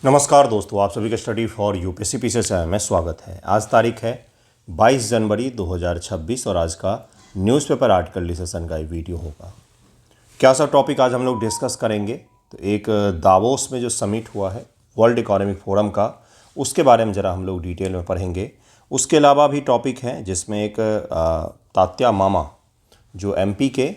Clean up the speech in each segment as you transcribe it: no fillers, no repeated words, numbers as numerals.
नमस्कार दोस्तों, आप सभी का स्टडी फॉर यूपीएससी पीसीएस से चैनल में स्वागत है। आज तारीख है 22 जनवरी 2026 और आज का न्यूज़पेपर आर्टिकल डिस्कशन का ये वीडियो होगा। क्या सा टॉपिक आज हम लोग डिस्कस करेंगे, तो एक दावोस में जो समिट हुआ है वर्ल्ड इकोनॉमिक फोरम का, उसके बारे में ज़रा हम लोग डिटेल में पढ़ेंगे। उसके अलावा भी टॉपिक हैं जिसमें एक तात्या मामा जो एमपी के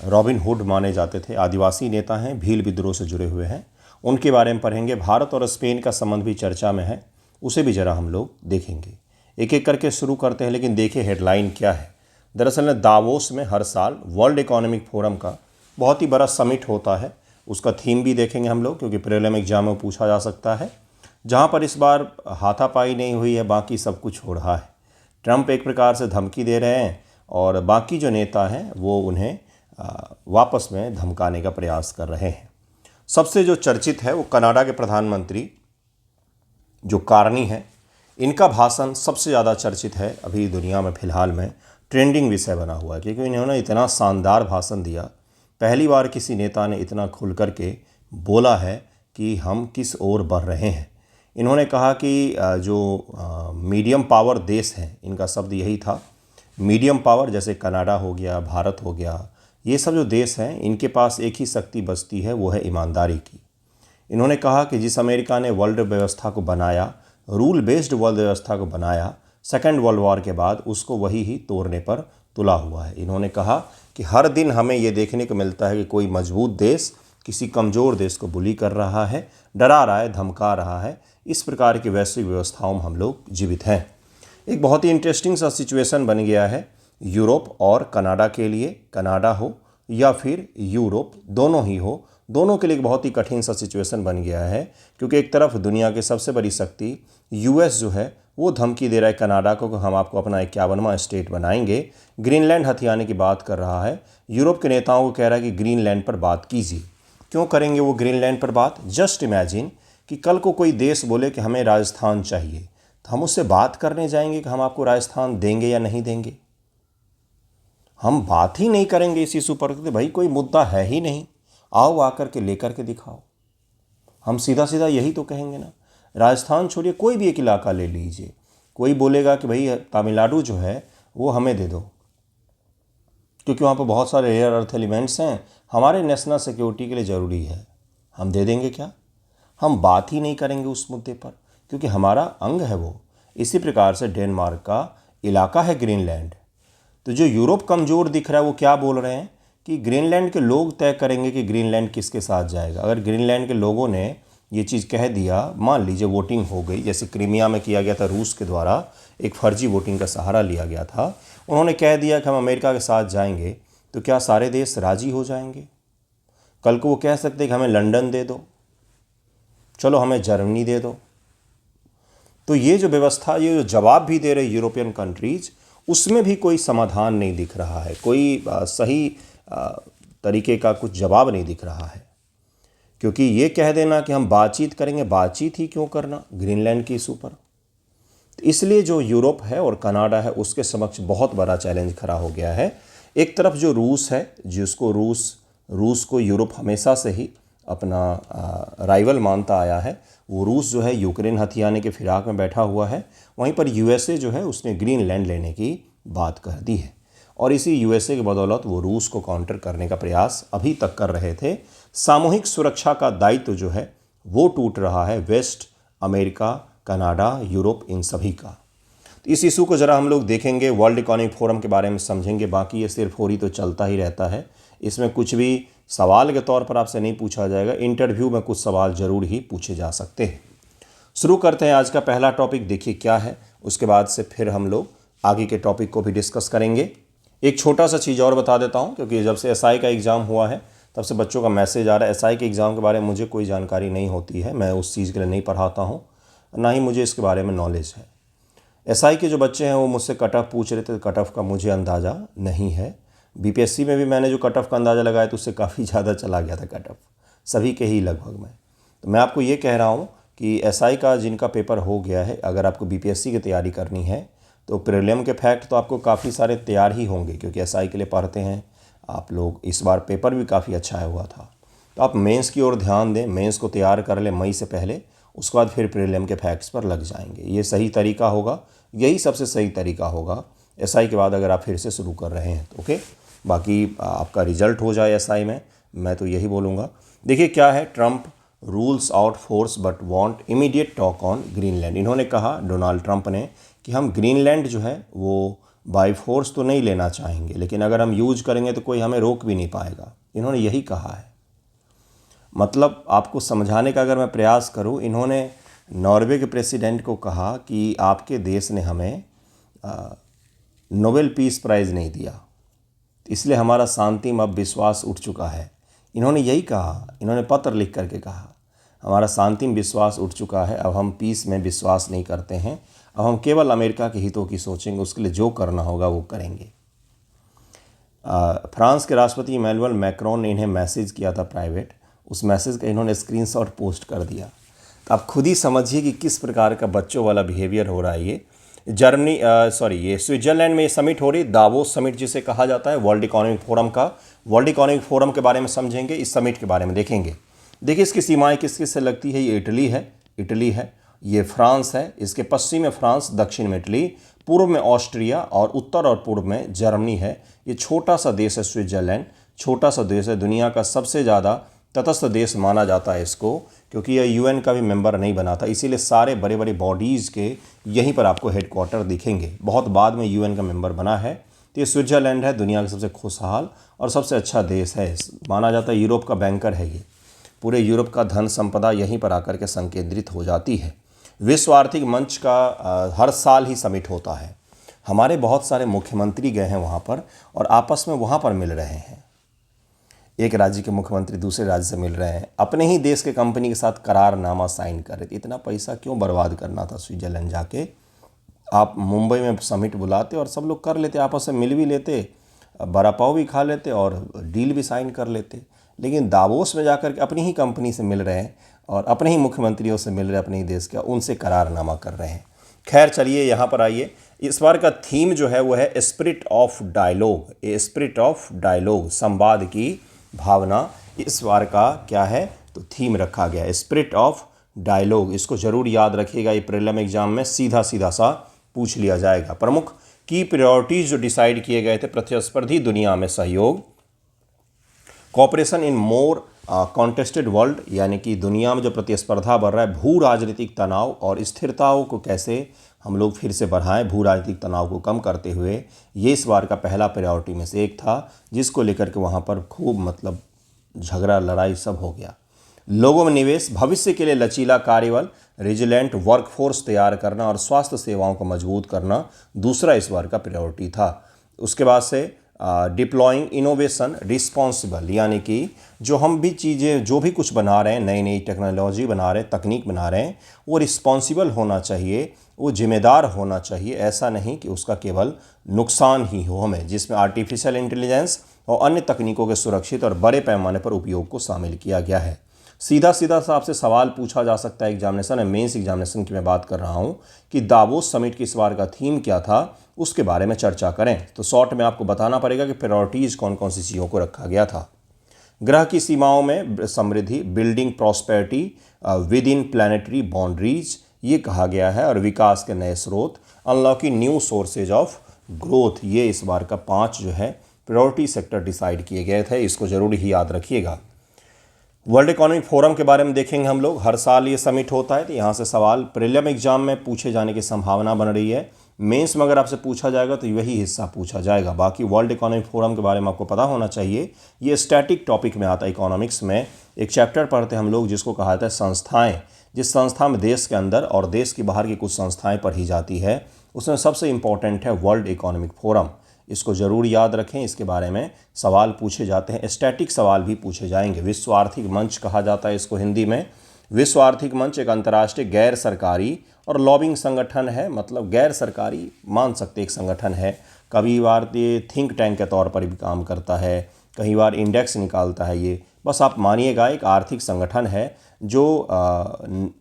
रॉबिन हुड माने जाते थे, आदिवासी नेता हैं, भील विद्रोह से जुड़े हुए हैं, उनके बारे में पढ़ेंगे। भारत और स्पेन का संबंध भी चर्चा में है, उसे भी ज़रा हम लोग देखेंगे। एक एक करके शुरू करते हैं, लेकिन देखिए हेडलाइन क्या है। दरअसल में दावोस में हर साल वर्ल्ड इकोनॉमिक फोरम का बहुत ही बड़ा समिट होता है। उसका थीम भी देखेंगे हम लोग, क्योंकि प्रीलिम एग्जाम में पूछा जा सकता है। जहाँ पर इस बार हाथापाई नहीं हुई है, बाकी सब कुछ हो रहा है। ट्रंप एक प्रकार से धमकी दे रहे हैं और बाकी जो नेता हैं वो उन्हें वापस में धमकाने का प्रयास कर रहे हैं। सबसे जो चर्चित है वो कनाडा के प्रधानमंत्री जो कार्नी है, इनका भाषण सबसे ज़्यादा चर्चित है अभी दुनिया में। फ़िलहाल में ट्रेंडिंग विषय बना हुआ है, क्योंकि इन्होंने इतना शानदार भाषण दिया। पहली बार किसी नेता ने इतना खुल कर के बोला है कि हम किस ओर बढ़ रहे हैं। इन्होंने कहा कि जो मीडियम पावर देश हैं, इनका शब्द यही था, मीडियम पावर, जैसे कनाडा हो गया, भारत हो गया, ये सब जो देश हैं, इनके पास एक ही शक्ति बचती है, वो है ईमानदारी की। इन्होंने कहा कि जिस अमेरिका ने वर्ल्ड व्यवस्था को बनाया, रूल बेस्ड वर्ल्ड व्यवस्था को बनाया सेकेंड वर्ल्ड वॉर के बाद, उसको वही ही तोड़ने पर तुला हुआ है। इन्होंने कहा कि हर दिन हमें ये देखने को मिलता है कि कोई मजबूत देश किसी कमज़ोर देश को बुली कर रहा है, डरा रहा है, धमका रहा है। इस प्रकार की वैश्विक व्यवस्थाओं में हम लोग जीवित हैं। एक बहुत ही इंटरेस्टिंग सा सिचुएशन बन गया है यूरोप और कनाडा के लिए। कनाडा हो या फिर यूरोप, दोनों ही हो, दोनों के लिए एक बहुत ही कठिन सा सिचुएशन बन गया है, क्योंकि एक तरफ दुनिया की सबसे बड़ी शक्ति यूएस जो है वो धमकी दे रहा है कनाडा को कि हम आपको अपना 51वां स्टेट बनाएंगे, ग्रीनलैंड हथियाने की बात कर रहा है। यूरोप के नेताओं को कह रहा है कि ग्रीनलैंड पर बात कीजिए। क्यों करेंगे वो ग्रीनलैंड पर बात? जस्ट इमेजिन कि कल को कोई देश बोले कि हमें राजस्थान चाहिए, तो हम उससे बात करने जाएंगे कि हम आपको राजस्थान देंगे या नहीं देंगे? हम बात ही नहीं करेंगे इस इशू पर। भाई कोई मुद्दा है ही नहीं, आओ आकर के लेकर के दिखाओ। हम सीधा सीधा यही तो कहेंगे ना। राजस्थान छोड़िए, कोई भी एक इलाका ले लीजिए, कोई बोलेगा कि भाई तमिलनाडु जो है वो हमें दे दो, क्योंकि वहाँ पर बहुत सारे रेयर अर्थ एलिमेंट्स हैं, हमारे नेशनल सिक्योरिटी के लिए ज़रूरी है। हम दे देंगे क्या? हम बात ही नहीं करेंगे उस मुद्दे पर, क्योंकि हमारा अंग है वो। इसी प्रकार से डेनमार्क का इलाका है ग्रीनलैंड। तो जो यूरोप कमज़ोर दिख रहा है वो क्या बोल रहे हैं कि ग्रीनलैंड के लोग तय करेंगे कि ग्रीनलैंड किसके साथ जाएगा। अगर ग्रीनलैंड के लोगों ने ये चीज़ कह दिया, मान लीजिए वोटिंग हो गई, जैसे क्रीमिया में किया गया था, रूस के द्वारा एक फर्जी वोटिंग का सहारा लिया गया था, उन्होंने कह दिया कि हम अमेरिका के साथ जाएंगे, तो क्या सारे देश राजी हो जाएंगे? कल को वो कह सकते हैं कि हमें लंदन दे दो, चलो हमें जर्मनी दे दो। तो ये जो व्यवस्था, ये जो जवाब भी दे रहे यूरोपियन कंट्रीज़, उसमें भी कोई समाधान नहीं दिख रहा है, कोई सही तरीके का कुछ जवाब नहीं दिख रहा है। क्योंकि ये कह देना कि हम बातचीत करेंगे, बातचीत ही क्यों करना ग्रीनलैंड के इशू पर। तो इसलिए जो यूरोप है और कनाडा है, उसके समक्ष बहुत बड़ा चैलेंज खड़ा हो गया है। एक तरफ जो रूस है, जिसको रूस को यूरोप हमेशा से ही अपना राइवल मानता आया है, वो रूस जो है यूक्रेन हथियाने के फिराक में बैठा हुआ है। वहीं पर यूएसए जो है उसने ग्रीनलैंड लेने की बात कह दी है, और इसी यूएसए की बदौलत वो रूस को काउंटर करने का प्रयास अभी तक कर रहे थे। सामूहिक सुरक्षा का दायित्व जो है वो टूट रहा है वेस्ट, अमेरिका, कनाडा, यूरोप, इन सभी का। तो इस इशू को ज़रा हम लोग देखेंगे, वर्ल्ड इकोनॉमिक फोरम के बारे में समझेंगे। बाकी ये सिर्फ होरी तो चलता ही रहता है, इसमें कुछ भी सवाल के तौर पर आपसे नहीं पूछा जाएगा। इंटरव्यू में कुछ सवाल ज़रूर ही पूछे जा सकते हैं। शुरू करते हैं आज का पहला टॉपिक, देखिए क्या है, उसके बाद से फिर हम लोग आगे के टॉपिक को भी डिस्कस करेंगे। एक छोटा सा चीज़ और बता देता हूँ, क्योंकि जब से एसआई का एग्ज़ाम हुआ है तब से बच्चों का मैसेज आ रहा है। एसआई के एग्ज़ाम के बारे में मुझे कोई जानकारी नहीं होती है, मैं उस चीज़ के लिए नहीं पढ़ाता हूँ, ना ही मुझे इसके बारे में नॉलेज है। एसआई के जो बच्चे हैं वो मुझसे कट ऑफ पूछ रहे थे, कट ऑफ का मुझे अंदाज़ा नहीं है। बीपीएससी में भी मैंने जो कट ऑफ का अंदाज़ा लगाया तो उससे काफ़ी ज़्यादा चला गया था कट ऑफ, सभी के ही लगभग में। तो मैं आपको ये कह रहा हूँ कि एसआई का जिनका पेपर हो गया है, अगर आपको बीपीएससी की तैयारी करनी है तो प्रीलिम के फैक्ट तो आपको काफ़ी सारे तैयार ही होंगे, क्योंकि एसआई के लिए पढ़ते हैं आप लोग। इस बार पेपर भी काफ़ी अच्छा आया हुआ था, तो आप मेंस की ओर ध्यान दें, मेंस को तैयार कर लें मई से पहले, उसके बाद फिर प्रीलिम के फैक्ट्स पर लग जाएंगे। ये सही तरीका होगा, यही सबसे सही तरीका होगा एसआई के बाद अगर आप फिर से शुरू कर रहे हैं तो। ओके, बाकी आपका रिजल्ट हो जाए एसआई में, मैं तो यही बोलूँगा। देखिए क्या है, Trump rules out force but want immediate talk on Greenland. इन्होंने कहा, डोनाल्ड ट्रंप ने, कि हम ग्रीनलैंड जो है वो बाय फोर्स तो नहीं लेना चाहेंगे, लेकिन अगर हम यूज करेंगे तो कोई हमें रोक भी नहीं पाएगा। इन्होंने यही कहा है। मतलब आपको समझाने का अगर मैं प्रयास करूं, इन्होंने नॉर्वे के प्रेसिडेंट को कहा कि आपके देश ने हमें नोबेल पीस प्राइज़ नहीं दिया, इसलिए हमारा शांति में अब विश्वास उठ चुका है। इन्होंने यही कहा, इन्होंने पत्र लिख करके कहा, हमारा शांति में विश्वास उठ चुका है, अब हम पीस में विश्वास नहीं करते हैं, अब हम केवल अमेरिका के हितों की सोचेंगे, उसके लिए जो करना होगा वो करेंगे। फ्रांस के राष्ट्रपति इमैनुअल मैक्रोन ने इन्हें मैसेज किया था प्राइवेट, उस मैसेज का इन्होंने स्क्रीनशॉट पोस्ट कर दिया। तो आप खुद ही समझिए कि किस प्रकार का बच्चों वाला बिहेवियर हो रहा है। ये ये स्विट्जरलैंड में ये समिट हो रही, दावोस समिट जिसे कहा जाता है, वर्ल्ड इकोनॉमिक फोरम का। वर्ल्ड इकोनॉमिक फोरम के बारे में समझेंगे, इस समिट के बारे में देखेंगे। देखिए इसकी सीमाएं किस किस से लगती है। ये इटली है, ये फ्रांस है, इसके पश्चिम में फ्रांस, दक्षिण में इटली, पूर्व में ऑस्ट्रिया और उत्तर और पूर्व में जर्मनी है। ये छोटा सा देश है स्विट्जरलैंड, छोटा सा देश है, दुनिया का सबसे ज़्यादा तटस्थ देश माना जाता है इसको, क्योंकि यह यूएन का भी मेंबर नहीं बना था, इसीलिए सारे बड़े बड़े बॉडीज़ के यहीं पर आपको हेडक्वार्टर दिखेंगे। बहुत बाद में यूएन का मेंबर बना है। तो ये स्विट्जरलैंड है, दुनिया का सबसे खुशहाल और सबसे अच्छा देश है, माना जाता है यूरोप का बैंकर है ये। पूरे यूरोप का धन संपदा यहीं पर आकर के संकेंद्रित हो जाती है। विश्व आर्थिक मंच का हर साल ही समिट होता है। हमारे बहुत सारे मुख्यमंत्री गए हैं वहाँ पर और आपस में वहाँ पर मिल रहे हैं। एक राज्य के मुख्यमंत्री दूसरे राज्य से मिल रहे हैं, अपने ही देश के कंपनी के साथ करारनामा साइन कर रहे थे। इतना पैसा क्यों बर्बाद करना था स्विट्जरलैंड जाके। आप मुंबई में समिट बुलाते और सब लोग कर लेते, आपस में मिल भी लेते, बड़ा पाव भी खा लेते और डील भी साइन कर लेते। लेकिन दावोस में जाकर के अपनी ही कंपनी से मिल रहे हैं और अपने ही मुख्यमंत्रियों से मिल रहे हैं, अपने ही देश का, उनसे करारनामा कर रहे हैं। खैर चलिए यहाँ पर आइए। इस बार का थीम जो है वो है spirit of dialogue. A spirit of dialogue, संवाद की भावना, इस बार का क्या है तो थीम रखा गया है, स्पिरिट ऑफ डायलॉग। इसको जरूर याद रखिएगा, ये प्रीलिम एग्जाम में सीधा सीधा सा पूछ लिया जाएगा। प्रमुख की प्रायोरिटीज जो डिसाइड किए गए थे, प्रतिस्पर्धी दुनिया में सहयोग, cooperation in more contested world, यानी कि दुनिया में जो प्रतिस्पर्धा बढ़ रहा है, भू राजनीतिक तनाव और स्थिरताओं को कैसे हम लोग फिर से बढ़ाएं, भू राजनीतिक तनाव को कम करते हुए, ये इस बार का पहला प्रायोरिटी में से एक था, जिसको लेकर के वहाँ पर खूब मतलब झगड़ा लड़ाई सब हो गया। लोगों में निवेश, भविष्य के लिए लचीला कार्यबल, रेजिलेंट वर्कफोर्स तैयार करना और स्वास्थ्य सेवाओं को मजबूत करना दूसरा इस बार का प्रायोरिटी था। उसके बाद से डिप्लॉइंग इनोवेशन रिस्पॉन्सिबल, यानी कि जो हम भी चीज़ें जो भी कुछ बना रहे हैं, नई नई टेक्नोलॉजी बना रहे हैं, तकनीक बना रहे हैं, वो रिस्पॉन्सिबल होना चाहिए, वो जिम्मेदार होना चाहिए। ऐसा नहीं कि उसका केवल नुकसान ही हो हमें, जिसमें आर्टिफिशियल इंटेलिजेंस और अन्य तकनीकों के सुरक्षित और बड़े पैमाने पर उपयोग को शामिल किया गया है। सीधा सीधा सा आपसे सवाल पूछा जा सकता है एग्जामिनेशन, मेंस एग्जामिनेशन की मैं बात कर रहा हूँ, कि दावोस समिट की इस बार का थीम क्या था, उसके बारे में चर्चा करें। तो शॉर्ट में आपको बताना पड़ेगा कि प्रायोरिटीज कौन कौन सी चीज़ों को रखा गया था। ग्रह की सीमाओं में समृद्धि, building prosperity within planetary boundaries, ये कहा गया है, और विकास के नए स्रोत, unlocking new sources of growth, ये इस बार का 5 जो है प्रायोरिटी सेक्टर डिसाइड किए गए थे। इसको जरूर ही याद रखिएगा। वर्ल्ड इकोनॉमिक फोरम के बारे में देखेंगे हम लोग। हर साल ये समिट होता है, तो यहाँ से सवाल प्रीलिम एग्जाम में पूछे जाने की संभावना बन रही है। मेंस में अगर आपसे पूछा जाएगा तो वही हिस्सा पूछा जाएगा। बाकी वर्ल्ड इकोनॉमिक फोरम के बारे में आपको पता होना चाहिए। ये स्टैटिक टॉपिक में आता है। इकोनॉमिक्स में एक चैप्टर पढ़ते हैं हम लोग जिसको कहा जाता है संस्थाएँ। जिस संस्था में देश के अंदर और देश के बाहर की कुछ संस्थाएँ पढ़ी जाती है, उसमें सबसे इम्पॉर्टेंट है वर्ल्ड इकोनॉमिक फोरम। इसको ज़रूर याद रखें, इसके बारे में सवाल पूछे जाते हैं, स्टैटिक सवाल भी पूछे जाएंगे। विश्व आर्थिक मंच कहा जाता है इसको हिंदी में। विश्व आर्थिक मंच एक अंतर्राष्ट्रीय गैर सरकारी और लॉबिंग संगठन है, मतलब गैर सरकारी मान सकते एक संगठन है। कभी बार ये थिंक टैंक के तौर पर भी काम करता है, कई बार इंडेक्स निकालता है। ये बस आप मानिएगा एक आर्थिक संगठन है जो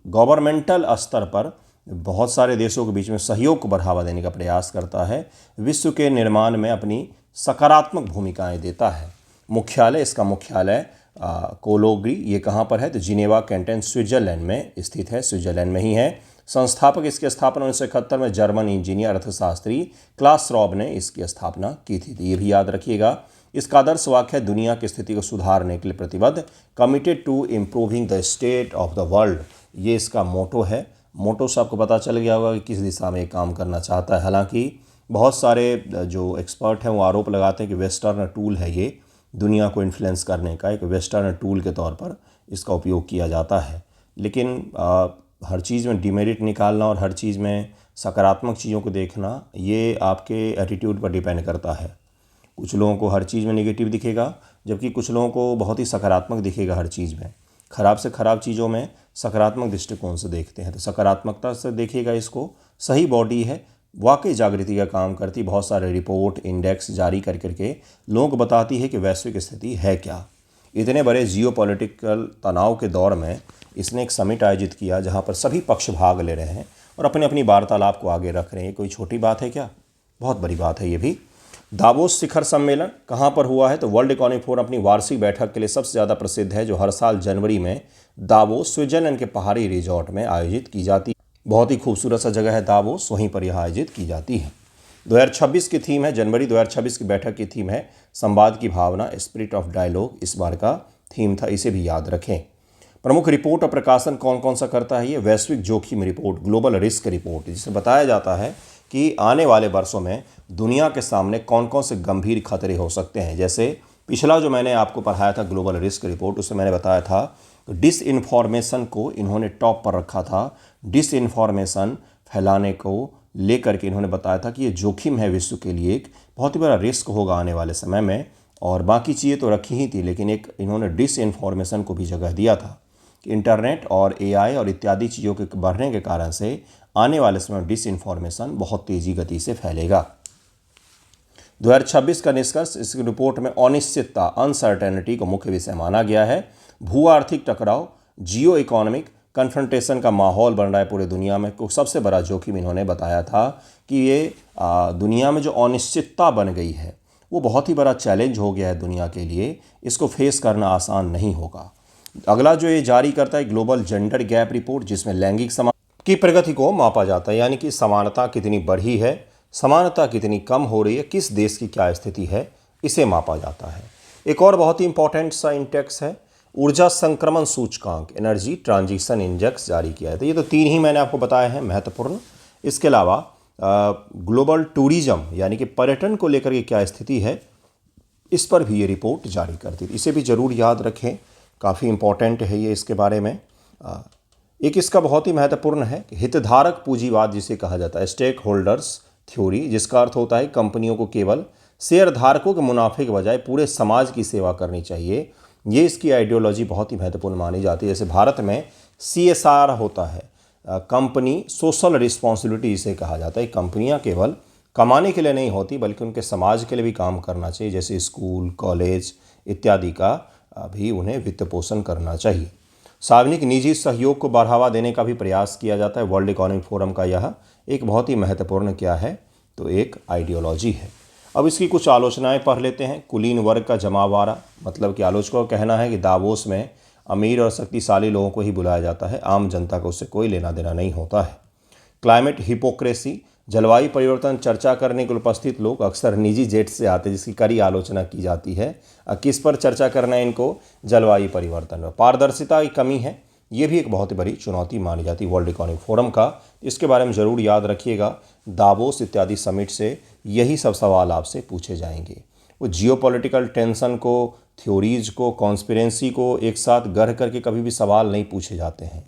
गवर्नमेंटल स्तर पर बहुत सारे देशों के बीच में सहयोग को बढ़ावा देने का प्रयास करता है, विश्व के निर्माण में अपनी सकारात्मक भूमिकाएं देता है। मुख्यालय, इसका मुख्यालय कोलोग्री, ये कहाँ पर है? तो जिनेवा कैंटन स्विट्जरलैंड में स्थित है, स्विट्जरलैंड में ही है। संस्थापक, इसकी स्थापना 1971 में जर्मन इंजीनियर अर्थशास्त्री क्लास रॉब ने इसकी स्थापना की थी। तो ये भी याद रखिएगा। इसका आदर्श वाक्य है, दुनिया की स्थिति को सुधारने के लिए प्रतिबद्ध, committed to improving the state of the world. ये इसका मोटो है। मोटो से आपको पता चल गया होगा कि किस दिशा में काम करना चाहता है। हालांकि बहुत सारे जो एक्सपर्ट हैं वो आरोप लगाते हैं कि वेस्टर्न टूल है, ये दुनिया को इन्फ्लुएंस करने का एक वेस्टर्न टूल के तौर पर इसका उपयोग किया जाता है। लेकिन हर चीज़ में डिमेरिट निकालना और हर चीज़ में सकारात्मक चीज़ों को देखना, ये आपके एटीट्यूड पर डिपेंड करता है। कुछ लोगों को हर चीज़ में नेगेटिव दिखेगा, जबकि कुछ लोगों को बहुत ही सकारात्मक दिखेगा हर चीज़ में। खराब से खराब चीज़ों में सकारात्मक दृष्टिकोण से देखते हैं, तो सकारात्मकता से देखिएगा इसको। सही बॉडी है, वाकई जागृति का काम करती, बहुत सारे रिपोर्ट इंडेक्स जारी कर करके लोगों को बताती है कि वैश्विक स्थिति है क्या। इतने बड़े जियोपॉलिटिकल तनाव के दौर में इसने एक समिट आयोजित किया जहां पर सभी पक्ष भाग ले रहे हैं और अपनी अपनी वार्तालाप को आगे रख रहे हैं। कोई छोटी बात है क्या? बहुत बड़ी बात है ये भी। दावोस शिखर सम्मेलन कहाँ पर हुआ है? तो वर्ल्ड इकोनॉमिक फोरम अपनी वार्षिक बैठक के लिए सबसे ज़्यादा प्रसिद्ध है, जो हर साल जनवरी में दावोस स्विट्जरलैंड के पहाड़ी रिजॉर्ट में आयोजित की जाती है। बहुत ही खूबसूरत सा जगह है दावोस, वहीं पर यह आयोजित की जाती है। 2026 की थीम है, जनवरी 2026 की बैठक की थीम है संवाद की भावना, स्पिरिट ऑफ डायलॉग इस बार का थीम था, इसे भी याद रखें। प्रमुख रिपोर्ट और प्रकाशन कौन कौन सा करता है? ये वैश्विक जोखिम रिपोर्ट, ग्लोबल रिस्क रिपोर्ट, जिसमें बताया जाता है कि आने वाले वर्षों में दुनिया के सामने कौन कौन से गंभीर खतरे हो सकते हैं। जैसे पिछला जो मैंने आपको पढ़ाया था ग्लोबल रिस्क रिपोर्ट, उसमें मैंने बताया था डिसइन्फॉर्मेशन को इन्होंने टॉप पर रखा था। डिसइन्फॉर्मेशन फैलाने को लेकर के इन्होंने बताया था कि ये जोखिम है विश्व के लिए, एक बहुत ही बड़ा रिस्क होगा आने वाले समय में। और बाकी चीज़ें तो रखी ही थी, लेकिन एक इन्होंने डिसइन्फॉर्मेशन को भी जगह दिया था कि इंटरनेट और एआई और इत्यादि चीज़ों के बढ़ने के कारण से आने वाले समय में डिसइन्फॉर्मेशन बहुत तेज़ी गति से फैलेगा। 2026 का निष्कर्ष इस रिपोर्ट में अनिश्चितता, अनसर्टेनिटी को मुख्य विषय माना गया है। भू आर्थिक टकराव, जियो इकोनॉमिक कन्फ्रंटेशन का माहौल बन रहा है पूरे दुनिया में। को सबसे बड़ा जोखिम इन्होंने बताया था कि ये दुनिया में जो अनिश्चितता बन गई है वो बहुत ही बड़ा चैलेंज हो गया है दुनिया के लिए, इसको फेस करना आसान नहीं होगा। अगला जो ये जारी करता है ग्लोबल जेंडर गैप रिपोर्ट, जिसमें लैंगिक समानता की प्रगति को मापा जाता है, यानी कि समानता कितनी बढ़ी है, समानता कितनी कम हो रही है, किस देश की क्या स्थिति है, इसे मापा जाता है। एक और बहुत ही इंपॉर्टेंट सा इंडेक्स है ऊर्जा संक्रमण सूचकांक, एनर्जी ट्रांजिशन इंडेक्स जारी किया है। तो ये तो तीन ही मैंने आपको बताए हैं महत्वपूर्ण। इसके अलावा ग्लोबल टूरिज्म यानी कि पर्यटन को लेकर के क्या स्थिति है, इस पर भी ये रिपोर्ट जारी करती है। इसे भी ज़रूर याद रखें, काफ़ी इंपॉर्टेंट है ये। इसके बारे में एक इसका बहुत ही महत्वपूर्ण है हितधारक पूंजीवाद, जिसे कहा जाता है स्टेक होल्डर्स थ्योरी, जिसका अर्थ होता है कंपनियों को केवल शेयर धारकों के मुनाफे के बजाय पूरे समाज की सेवा करनी चाहिए। ये इसकी आइडियोलॉजी बहुत ही महत्वपूर्ण मानी जाती है। जैसे भारत में CSR होता है, कंपनी सोशल रिस्पॉन्सिबिलिटी इसे कहा जाता है। कंपनियां केवल कमाने के लिए नहीं होती बल्कि उनके समाज के लिए भी काम करना चाहिए, जैसे स्कूल, कॉलेज इत्यादि का भी उन्हें वित्त पोषण करना चाहिए। सार्वजनिक निजी सहयोग को बढ़ावा देने का भी प्रयास किया जाता है। वर्ल्ड इकोनॉमिक फोरम का यह एक बहुत ही महत्वपूर्ण क्या है, तो एक आइडियोलॉजी है। अब इसकी कुछ आलोचनाएं पढ़ लेते हैं। कुलीन वर्ग का जमावारा, मतलब कि आलोचकों का कहना है कि दावोस में अमीर और शक्तिशाली लोगों को ही बुलाया जाता है, आम जनता को उससे कोई लेना देना नहीं होता है। क्लाइमेट हिपोक्रेसी, जलवायु परिवर्तन चर्चा करने के लिए उपस्थित लोग अक्सर निजी जेट से आते हैं, जिसकी कड़ी आलोचना की जाती है। किस पर चर्चा करना है इनको? जलवायु परिवर्तन पर। पारदर्शिता की कमी है, ये भी एक बहुत ही बड़ी चुनौती मानी जाती है वर्ल्ड इकोनॉमिक फोरम का। इसके बारे में ज़रूर याद रखिएगा, दावोस इत्यादि समिट से यही सब सवाल आपसे पूछे जाएंगे। वो जियोपॉलिटिकल टेंशन को, थ्योरीज को, कॉन्स्पिरेंसी को एक साथ गढ़ करके कभी भी सवाल नहीं पूछे जाते हैं,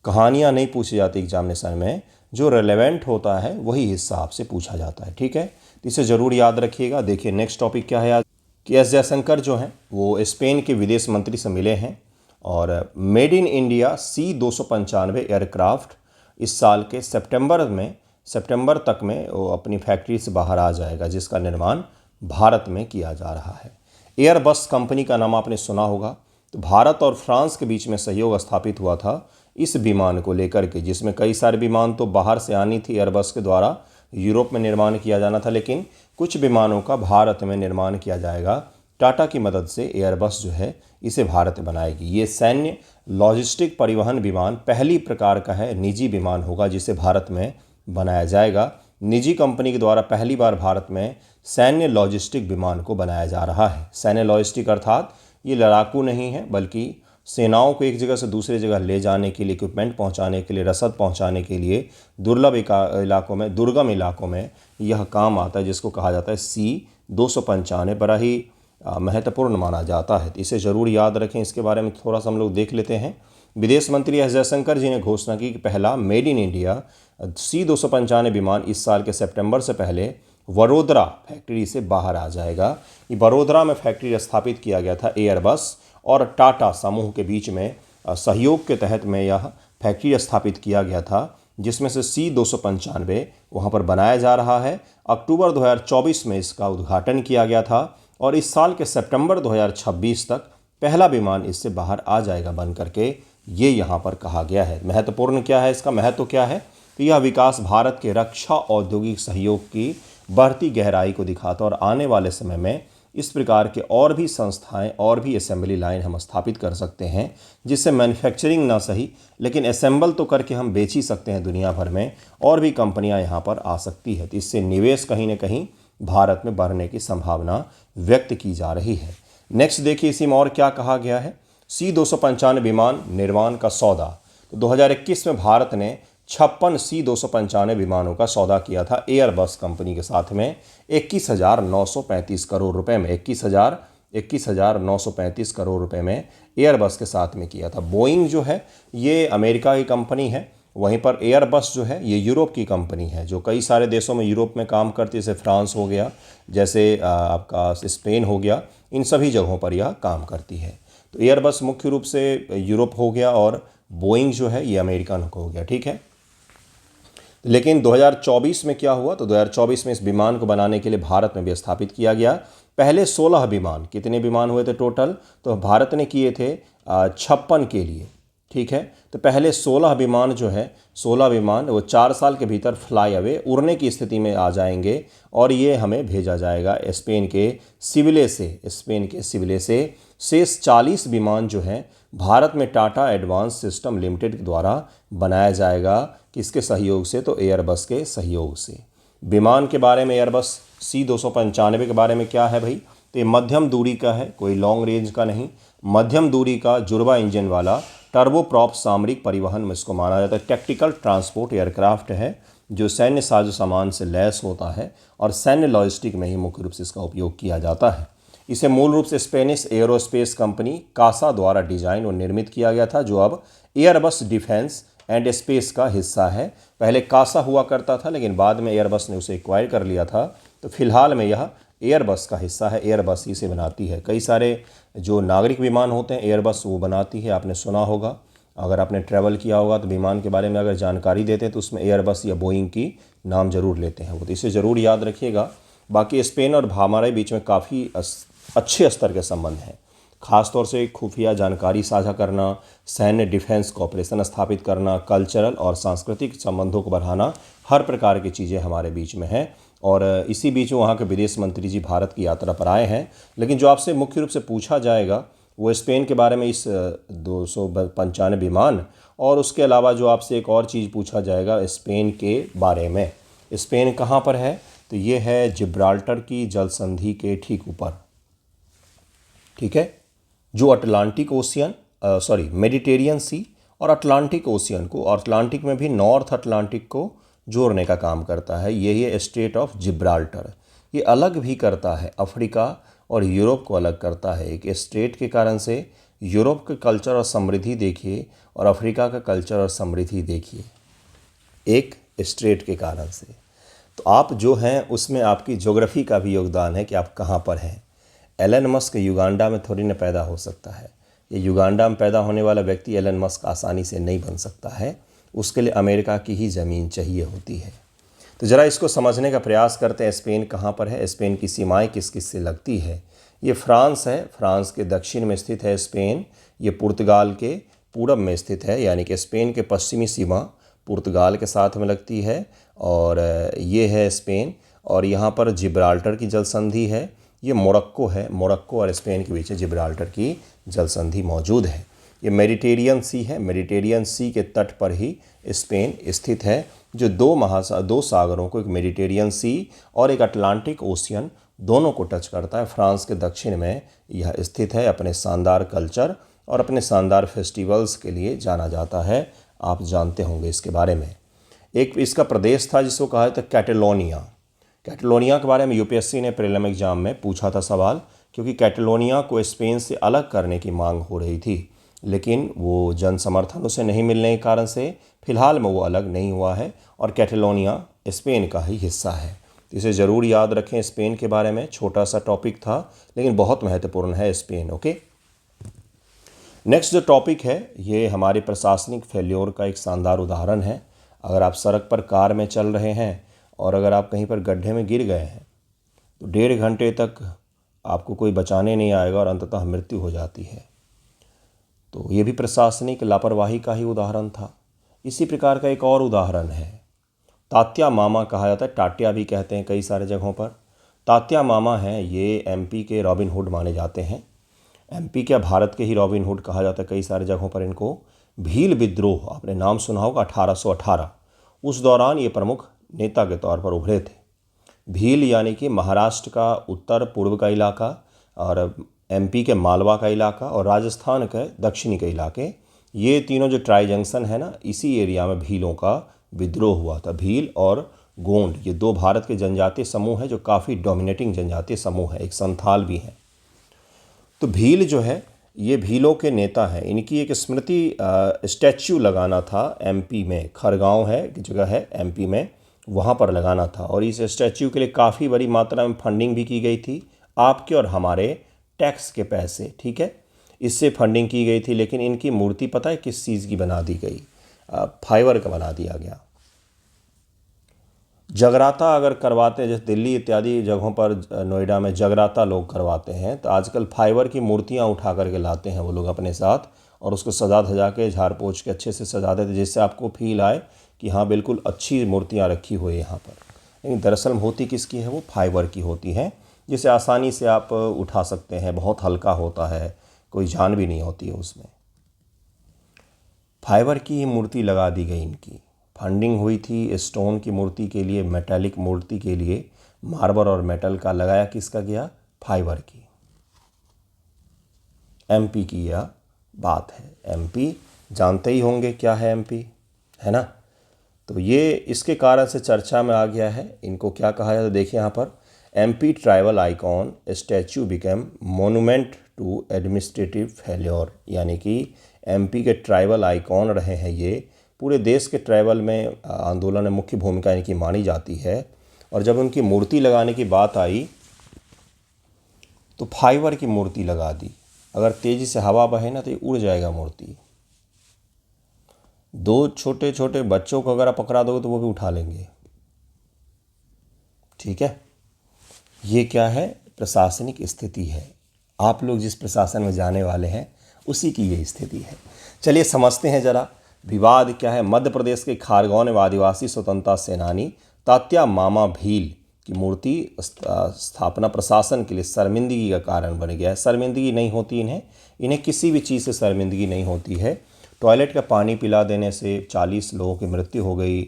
कहानियाँ नहीं पूछी जाती एग्जामिनेशन में। जो रेलेवेंट होता है वही हिस्सा आपसे पूछा जाता है, ठीक है। तो इसे ज़रूर याद रखिएगा। देखिए नेक्स्ट टॉपिक क्या है आज कि एस जयशंकर जो हैं वो स्पेन के विदेश मंत्री से मिले हैं और made in India C-295 aircraft इस साल के सितंबर तक में वो अपनी फैक्ट्री से बाहर आ जाएगा, जिसका निर्माण भारत में किया जा रहा है। एयरबस कंपनी का नाम आपने सुना होगा। तो भारत और फ्रांस के बीच में सहयोग स्थापित हुआ था इस विमान को लेकर के, जिसमें कई सारे विमान तो बाहर से आनी थी एयरबस के द्वारा, यूरोप में निर्माण किया जाना था, लेकिन कुछ विमानों का भारत में निर्माण किया जाएगा टाटा की मदद से एयरबस जो है इसे भारत में बनाएगी। ये सैन्य लॉजिस्टिक परिवहन विमान पहली प्रकार का है निजी विमान होगा जिसे भारत में बनाया जाएगा। निजी कंपनी के द्वारा पहली बार भारत में सैन्य लॉजिस्टिक विमान को बनाया जा रहा है। सैन्य लॉजिस्टिक अर्थात ये लड़ाकू नहीं है, बल्कि सेनाओं को एक जगह से दूसरी जगह ले जाने के लिए, इक्विपमेंट पहुंचाने के लिए, रसद पहुंचाने के लिए दुर्लभ इलाकों में, दुर्गम इलाकों में यह काम आता है, जिसको कहा जाता है C-295। बड़ा ही महत्वपूर्ण माना जाता है, तो इसे ज़रूर याद रखें। इसके बारे में थोड़ा सा हम लोग देख लेते हैं। विदेश मंत्री एस जयशंकर जी ने घोषणा की कि पहला मेड इन इंडिया C-295 विमान इस साल के सितंबर से पहले वडोदरा फैक्ट्री से बाहर आ जाएगा। ये वडोदरा में फैक्ट्री स्थापित किया गया था। एयरबस और टाटा समूह के बीच में सहयोग के तहत में यह फैक्ट्री स्थापित किया गया था, जिसमें से C-295 वहाँ पर बनाया जा रहा है। अक्टूबर 2024 में इसका उद्घाटन किया गया था और इस साल के सितंबर 2026 तक पहला विमान इससे बाहर आ जाएगा बन करके, ये यहाँ पर कहा गया है। महत्वपूर्ण क्या है, इसका महत्व क्या है? तो यह विकास भारत के रक्षा औद्योगिक सहयोग की बढ़ती गहराई को दिखाता और आने वाले समय में इस प्रकार के और भी संस्थाएं और भी असेंबली लाइन हम स्थापित कर सकते हैं, जिससे मैन्युफैक्चरिंग ना सही लेकिन असेंबल तो करके हम बेच ही सकते हैं दुनिया भर में, और भी कंपनियां यहाँ पर आ सकती है। तो इससे निवेश कहीं ना कहीं भारत में बढ़ने की संभावना व्यक्त की जा रही है। नेक्स्ट देखिए इसी में और क्या कहा गया है। C-295 विमान निर्माण का सौदा। तो 2021 में भारत ने 56 C-295 विमानों का सौदा किया था एयरबस कंपनी के साथ में 21,935 करोड़ रुपए में। 21,935 करोड़ रुपए में एयरबस के साथ में किया था। बोइंग जो है ये अमेरिका की कंपनी है, वहीं पर एयरबस जो है ये यूरोप की कंपनी है, जो कई सारे देशों में यूरोप में काम करती है, जैसे फ्रांस हो गया, जैसे आपका स्पेन हो गया, इन सभी जगहों पर यह काम करती है। तो एयरबस मुख्य रूप से यूरोप हो गया और बोइंग जो है ये अमेरिकन हो गया, ठीक है। लेकिन 2024 में क्या हुआ? तो 2024 में इस विमान को बनाने के लिए भारत में भी स्थापित किया गया। पहले 16 विमान, कितने विमान हुए थे टोटल? तो भारत ने किए थे 56 के लिए, ठीक है। तो पहले 16 विमान जो है, 16 विमान वो 4 साल के भीतर फ्लाई अवे उड़ने की स्थिति में आ जाएंगे और ये हमें भेजा जाएगा स्पेन के सिविले से। शेष 40 विमान जो हैं भारत में टाटा एडवांस सिस्टम लिमिटेड के द्वारा बनाया जाएगा। किसके सहयोग से? तो एयरबस के सहयोग से। विमान के बारे में एयरबस C-295 के बारे में क्या है भाई? तो ये मध्यम दूरी का है, कोई लॉन्ग रेंज का नहीं, मध्यम दूरी का जुड़वा इंजन वाला टर्बोप्रॉप सामरिक परिवहन में इसको माना जाता है। टैक्टिकल ट्रांसपोर्ट एयरक्राफ्ट है जो सैन्य साजो सामान से लैस होता है और सैन्य लॉजिस्टिक में ही मुख्य रूप से इसका उपयोग किया जाता है। इसे मूल रूप से स्पेनिश एरोस्पेस कंपनी कासा द्वारा डिजाइन और निर्मित किया गया था, जो अब एयरबस डिफेंस एंड स्पेस का हिस्सा है। पहले कासा हुआ करता था लेकिन बाद में एयरबस ने उसे एक्वायर कर लिया था, तो फिलहाल में यह एयरबस का हिस्सा है। एयरबस ही से बनाती है। कई सारे जो नागरिक विमान होते हैं एयरबस वो बनाती है, आपने सुना होगा। अगर आपने ट्रैवल किया होगा तो विमान के बारे में अगर जानकारी देते हैं तो उसमें एयरबस या बोइंग की नाम जरूर लेते हैं वो, तो इसे ज़रूर याद रखिएगा। बाकी स्पेन और हमारे बीच में काफ़ी अच्छे स्तर के संबंध हैं, खासतौर से खुफिया जानकारी साझा करना, सैन्य डिफेंस कॉपरेशन स्थापित करना, कल्चरल और सांस्कृतिक संबंधों को बढ़ाना, हर प्रकार की चीज़ें हमारे बीच में हैं। और इसी बीच वहाँ के विदेश मंत्री जी भारत की यात्रा पर आए हैं। लेकिन जो आपसे मुख्य रूप से पूछा जाएगा वो स्पेन के बारे में, इस 295 विमान, और उसके अलावा जो आपसे एक और चीज़ पूछा जाएगा स्पेन के बारे में। स्पेन कहाँ पर है? तो ये है जिब्राल्टर की जल संधि के ठीक ऊपर, ठीक है, जो अटलांटिक ओशियन मेडिटेरियन सी और अटलांटिक ओशियन को, और अटलांटिक में भी नॉर्थ अटलांटिक को जोड़ने का काम करता है। ये स्टेट ऑफ जिब्राल्टर। ये अलग भी करता है, अफ्रीका और यूरोप को अलग करता है। एक स्टेट के कारण से यूरोप का कल्चर और समृद्धि देखिए और अफ्रीका का कल्चर और समृद्धि देखिए, एक स्टेट के कारण से। तो आप जो हैं उसमें आपकी ज्योग्राफी का भी योगदान है कि आप कहाँ पर हैं। एलन मस्क युगांडा में थोड़ी ना पैदा हो सकता है। ये युगांडा में पैदा होने वाला व्यक्ति एलन मस्क आसानी से नहीं बन सकता है, उसके लिए अमेरिका की ही ज़मीन चाहिए होती है। तो ज़रा इसको समझने का प्रयास करते हैं। स्पेन कहाँ पर है? स्पेन की सीमाएं किस किस से लगती है? ये फ्रांस है, फ्रांस के दक्षिण में स्थित है स्पेन। ये पुर्तगाल के पूरब में स्थित है, यानी कि स्पेन के पश्चिमी सीमा पुर्तगाल के साथ में लगती है और ये है स्पेन। और यहाँ पर जिब्राल्टर की जल संधि है, ये मोरक्को है, मोरक्को और स्पेन के बीच जिब्राल्टर की जल संधि मौजूद है। ये मेडिटेरियन सी है, मेडिटेरियन सी के तट पर ही स्पेन स्थित है, जो दो सागरों को, एक मेडिटेरियन सी और एक अटलांटिक ओशियन, दोनों को टच करता है। फ्रांस के दक्षिण में यह स्थित है। अपने शानदार कल्चर और अपने शानदार फेस्टिवल्स के लिए जाना जाता है, आप जानते होंगे इसके बारे में। एक इसका प्रदेश था जिसको कहा जाता है कैटलोनिया। कैटलोनिया के बारे में यूपीएससी ने प्रीलिम एग्जाम में पूछा था सवाल, क्योंकि कैटलोनिया को स्पेन से अलग करने की मांग हो रही थी, लेकिन वो जन समर्थन उसे नहीं मिलने के कारण से फिलहाल में वो अलग नहीं हुआ है और कैटलोनिया स्पेन का ही हिस्सा है। तो इसे ज़रूर याद रखें। स्पेन के बारे में छोटा सा टॉपिक था, लेकिन बहुत महत्वपूर्ण है स्पेन। ओके, नेक्स्ट जो टॉपिक है ये हमारे प्रशासनिक फेल्योर का एक शानदार उदाहरण है। अगर आप सड़क पर कार में चल रहे हैं और अगर आप कहीं पर गड्ढे में गिर गए हैं तो 1.5 घंटे तक आपको कोई बचाने नहीं आएगा और अंततः मृत्यु हो जाती है। तो ये भी प्रशासनिक लापरवाही का ही उदाहरण था। इसी प्रकार का एक और उदाहरण है, तात्या मामा कहा जाता है, टाटिया भी कहते हैं कई सारे जगहों पर। तात्या मामा हैं, ये एमपी के रॉबिन हुड माने जाते हैं। एमपी क्या, भारत के ही रॉबिन हुड कहा जाता है कई सारे जगहों पर इनको। भील विद्रोह आपने नाम सुना होगा, 1818, उस दौरान ये प्रमुख नेता के तौर पर उभरे थे। भील यानी कि महाराष्ट्र का उत्तर पूर्व का इलाका और एमपी के मालवा का इलाका और राजस्थान के दक्षिणी के इलाके, ये तीनों जो ट्राई जंक्शन है ना, इसी एरिया में भीलों का विद्रोह हुआ था। भील और गोंड ये दो भारत के जनजातीय समूह हैं जो काफ़ी डोमिनेटिंग जनजातीय समूह है, एक संथाल भी हैं। तो भील जो है ये भीलों के नेता हैं। इनकी एक स्मृति स्टैच्यू लगाना था एमपी में, खरगांव है जगह है एमपी में, वहाँ पर लगाना था और इस स्टैच्यू के लिए काफ़ी बड़ी मात्रा में फंडिंग भी की गई थी, आपके और हमारे टैक्स के पैसे, ठीक है, इससे फंडिंग की गई थी। लेकिन इनकी मूर्ति पता है किस चीज़ की बना दी गई? फाइबर का बना दिया गया। जगराता अगर करवाते हैं, जैसे दिल्ली इत्यादि जगहों पर, नोएडा में जगराता लोग करवाते हैं, तो आजकल फाइबर की मूर्तियां उठा करके लाते हैं वो लोग अपने साथ और उसको सजा धजा के झाड़ पोछ के अच्छे से सजा देते, जिससे आपको फील आए कि हाँ बिल्कुल अच्छी मूर्तियां रखी हुई है यहाँ पर। लेकिन दरअसल होती किसकी है? वो फाइबर की होती हैं, जिसे आसानी से आप उठा सकते हैं, बहुत हल्का होता है, कोई जान भी नहीं होती है उसमें। फाइबर की ही मूर्ति लगा दी गई इनकी। फंडिंग हुई थी स्टोन की मूर्ति के लिए, मेटालिक मूर्ति के लिए, मार्बल और मेटल का लगाया किसका गया? फाइबर की। एमपी की यह बात है। एमपी जानते ही होंगे क्या है एमपी, है ना? तो ये इसके कारण से चर्चा में आ गया है। इनको क्या कहा जाता है? देखिए यहाँ पर, MP tribal icon statue became monument to administrative failure, यानी कि एमपी के ट्राइबल आइकॉन रहे हैं ये। पूरे देश के ट्राइबल में आंदोलन में मुख्य भूमिका इनकी मानी जाती है। और जब उनकी मूर्ति लगाने की बात आई तो फाइबर की मूर्ति लगा दी। अगर तेज़ी से हवा बहे ना तो ये उड़ जाएगा मूर्ति। दो छोटे छोटे बच्चों को अगर आप पकड़ा दोगे तो वो भी उठा लेंगे, ठीक है। ये क्या है? प्रशासनिक स्थिति है। आप लोग जिस प्रशासन में जाने वाले हैं उसी की ये स्थिति है। चलिए समझते हैं जरा, विवाद क्या है। मध्य प्रदेश के खारगौन में आदिवासी स्वतंत्रता सेनानी तात्या मामा भील की मूर्ति स्थापना प्रशासन के लिए शर्मिंदगी का कारण बन गया है। शर्मिंदगी नहीं होती इन्हें किसी भी चीज़ से शर्मिंदगी नहीं होती है। टॉयलेट का पानी पिला देने से 40 लोगों की मृत्यु हो गई।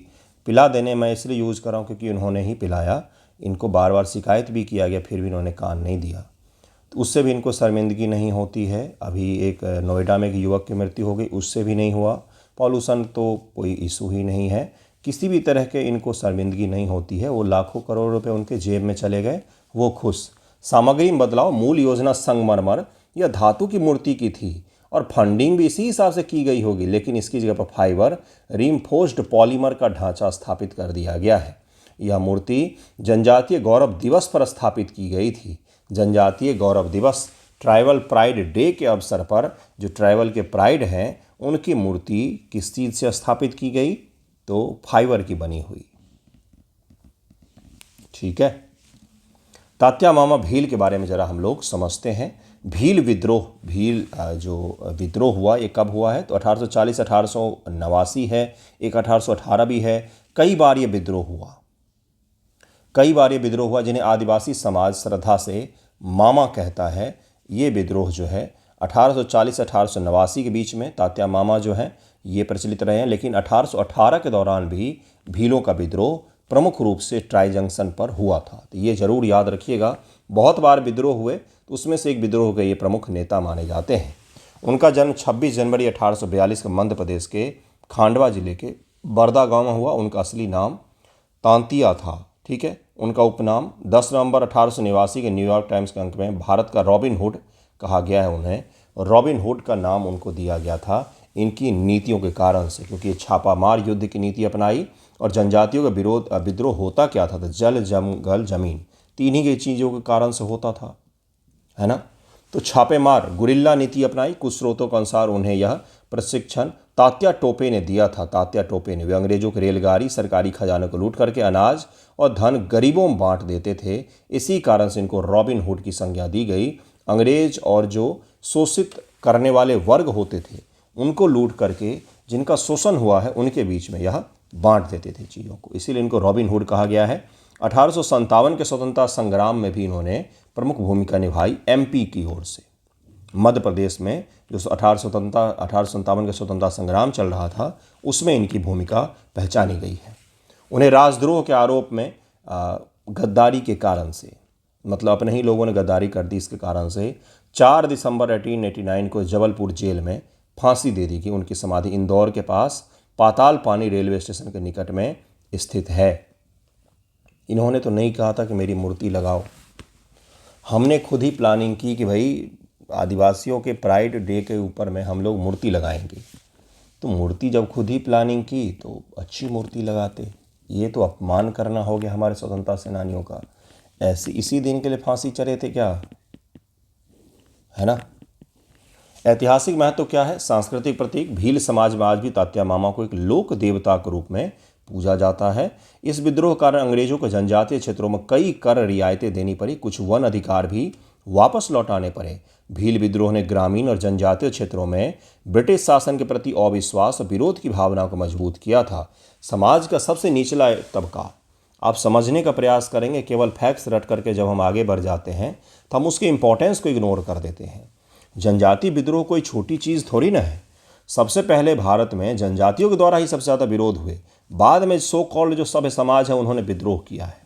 पिला देने मैं इसलिए यूज़ कर रहा हूँ क्योंकि उन्होंने ही पिलाया। इनको बार बार शिकायत भी किया गया, फिर भी इन्होंने कान नहीं दिया, तो उससे भी इनको शर्मिंदगी नहीं होती है। अभी एक नोएडा में एक युवक की मृत्यु हो गई, उससे भी नहीं हुआ। पॉल्यूशन तो कोई इशू ही नहीं है, किसी भी तरह के इनको शर्मिंदगी नहीं होती है। वो लाखों करोड़ रुपए उनके जेब में चले गए, वो खुश। सामग्री में बदलाव, मूल योजना संगमरमर या धातु की मूर्ति की थी और फंडिंग भी इसी हिसाब से की गई होगी, लेकिन इसकी जगह पर फाइबर रीइंफोर्स्ड पॉलीमर का ढांचा स्थापित कर दिया गया है। यह मूर्ति जनजातीय गौरव दिवस पर स्थापित की गई थी। जनजातीय गौरव दिवस, ट्राइबल प्राइड डे के अवसर पर जो ट्राइबल के प्राइड हैं उनकी मूर्ति किस चीज़ से स्थापित की गई? तो फाइबर की बनी हुई, ठीक है। तात्या मामा भील के बारे में ज़रा हम लोग समझते हैं। भील विद्रोह, भील जो विद्रोह हुआ ये कब हुआ है? तो 1840 1889 है, एक 1818 भी है। कई बार ये विद्रोह हुआ जिन्हें आदिवासी समाज श्रद्धा से मामा कहता है। ये विद्रोह जो है 1840 से 1889 के बीच में तात्या मामा जो है ये प्रचलित रहे हैं, लेकिन 1818 के दौरान भी भीलों का विद्रोह प्रमुख रूप से ट्राई जंक्शन पर हुआ था। तो ये जरूर याद रखिएगा, बहुत बार विद्रोह हुए तो उसमें से एक विद्रोह के ये प्रमुख नेता माने जाते हैं। उनका जन्म 26 जनवरी 1842 के मध्य प्रदेश के खांडवा जिले के बरदा गांव में हुआ। उनका असली नाम तांतिया था, ठीक है। उनका उपनाम 10 नवंबर 1889 के न्यूयॉर्क टाइम्स के अंक में भारत का रॉबिन हुड कहा गया है उन्हें। रॉबिन हुड का नाम उनको दिया गया था इनकी नीतियों के कारण से, क्योंकि ये छापामार युद्ध की नीति अपनाई और जनजातियों का विद्रोह होता क्या था, तो जल जंगल जमीन तीन ही की चीज़ों के कारण से होता था, है ना। तो छापेमार गुरिल्ला नीति अपनाई। कुछ स्रोतों के अनुसार उन्हें यह प्रशिक्षण तात्या टोपे ने दिया था। तात्या टोपे ने, वे अंग्रेजों की रेलगाड़ी सरकारी खजाने को लूट करके अनाज और धन गरीबों में बांट देते थे। इसी कारण से इनको रॉबिन हुड की संज्ञा दी गई। अंग्रेज और जो शोषित करने वाले वर्ग होते थे उनको लूट करके जिनका शोषण हुआ है उनके बीच में यह बांट देते थे चीज़ों को, इसीलिए इनको रॉबिन हुड कहा गया है। 1857 के स्वतंत्रता संग्राम में भी इन्होंने प्रमुख भूमिका निभाई। एमपी की ओर से मध्य प्रदेश में जो 1857 का स्वतंत्रता संग्राम चल रहा था उसमें इनकी भूमिका पहचानी गई है। उन्हें राजद्रोह के आरोप में गद्दारी के कारण से, मतलब अपने ही लोगों ने गद्दारी कर दी, इसके कारण से 4 दिसंबर 1889 को जबलपुर जेल में फांसी दे दी गई। उनकी समाधि इंदौर के पास पाताल पानी रेलवे स्टेशन के निकट में स्थित है। इन्होंने तो नहीं कहा था कि मेरी मूर्ति लगाओ, हमने खुद ही प्लानिंग की कि भाई आदिवासियों के प्राइड डे के ऊपर में हम लोग मूर्ति लगाएंगे। तो मूर्ति जब खुद ही प्लानिंग की तो अच्छी मूर्ति लगाते। ये तो अपमान करना हो गया हमारे स्वतंत्रता सेनानियों का। ऐसे इसी दिन के लिए फांसी चढ़े थे क्या, है ना। ऐतिहासिक महत्व क्या है, सांस्कृतिक प्रतीक। भील समाज में आज भी तात्या मामा को एक लोक देवता के रूप में पूजा जाता है। इस विद्रोह के कारण अंग्रेजों को जनजातीय क्षेत्रों में कई कर रियायतें देनी पड़ी, कुछ वन अधिकार भी वापस लौटाने पड़े। भील विद्रोह ने ग्रामीण और जनजातीय क्षेत्रों में ब्रिटिश शासन के प्रति अविश्वास और विरोध की भावना को मजबूत किया था। समाज का सबसे निचला तबका, आप समझने का प्रयास करेंगे, केवल फैक्ट्स रट करके जब हम आगे बढ़ जाते हैं तो हम उसके इंपॉर्टेंस को इग्नोर कर देते हैं। जनजातीय विद्रोह कोई छोटी चीज़ थोड़ी ना है। सबसे पहले भारत में जनजातियों के द्वारा ही सबसे ज़्यादा विरोध हुए, बाद में सो कॉल्ड जो सभ्य समाज है उन्होंने विद्रोह किया है।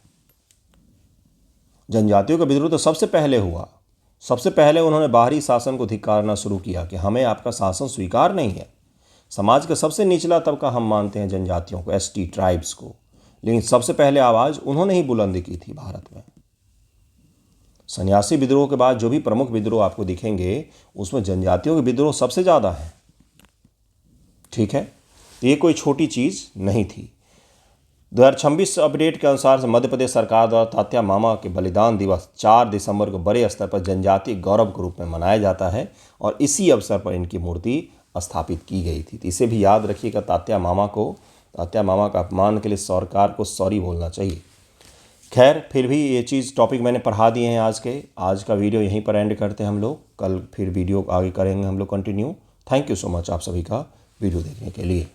जनजातियों का विद्रोह तो सबसे पहले हुआ। सबसे पहले उन्होंने बाहरी शासन को धिक्कारना शुरू किया कि हमें आपका शासन स्वीकार नहीं है। समाज का सबसे निचला तबका हम मानते हैं जनजातियों को, एसटी ट्राइब्स को, लेकिन सबसे पहले आवाज़ उन्होंने ही बुलंद की थी भारत में। सन्यासी विद्रोह के बाद जो भी प्रमुख विद्रोह आपको दिखेंगे उसमें जनजातियों के विद्रोह सबसे ज़्यादा है, ठीक है। ये कोई छोटी चीज़ नहीं थी। 2026 अपडेट के अनुसार से मध्य प्रदेश सरकार द्वारा तात्या मामा के बलिदान दिवस 4 दिसंबर को बड़े स्तर पर जनजातीय गौरव के रूप में मनाया जाता है और इसी अवसर पर इनकी मूर्ति स्थापित की गई थी। तो इसे भी याद रखिएगा, तात्या मामा का अपमान के लिए सरकार को सॉरी बोलना चाहिए। खैर, फिर भी ये चीज़ टॉपिक मैंने पढ़ा दिए हैं आज का वीडियो यहीं पर एंड करते हैं हम लोग। कल फिर वीडियो आगे करेंगे हम लोग continue. Thank you so much आप सभी का वीडियो देखने के लिए।